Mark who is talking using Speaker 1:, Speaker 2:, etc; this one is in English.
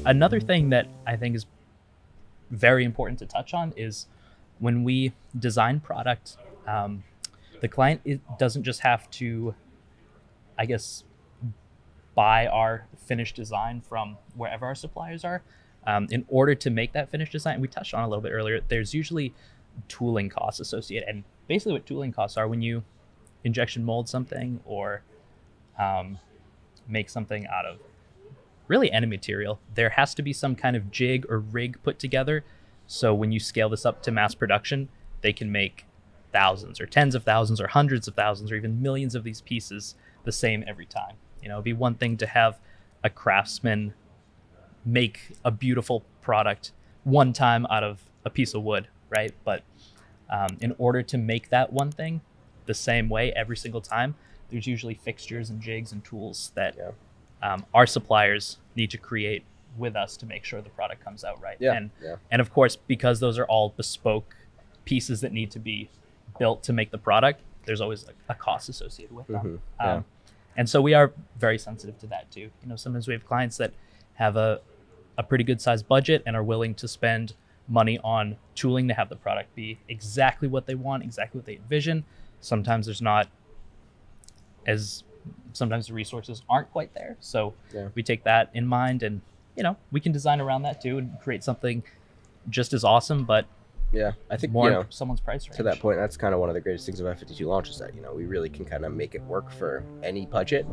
Speaker 1: Another thing that I think is very important to touch on is when we design product, um, the client doesn't just have to, I guess, buy our finished design from wherever our suppliers are. In order to make that finished design, we touched on a little bit earlier, there's usually tooling costs associated. And basically, what tooling costs are when you injection mold something or um, make something out of really any material, there has to be some kind of jig or rig put together. So when you scale this up to mass production, they can make thousands or tens of thousands or hundreds of thousands or even millions of these pieces the same every time. It'd be one thing to have a craftsman make a beautiful product one time out of a piece of wood, right? But in order to make that one thing the same way every single time, there's usually fixtures and jigs and tools that our suppliers need to create with us to make sure the product comes out right. And of course, because those are all bespoke pieces that need to be built to make the product, there's always a cost associated with them. And so we are very sensitive to that too. Sometimes we have clients that have a pretty good sized budget and are willing to spend money on tooling to have the product be exactly what they want, exactly what they envision. Sometimes there's not as sometimes the resources aren't quite there. So we take that in mind, and we can design around that too and create something just as awesome, but
Speaker 2: I think
Speaker 1: more someone's price range.
Speaker 2: To that point, that's kind of one of the greatest things of F52 launch is that we really can kind of make it work for any budget.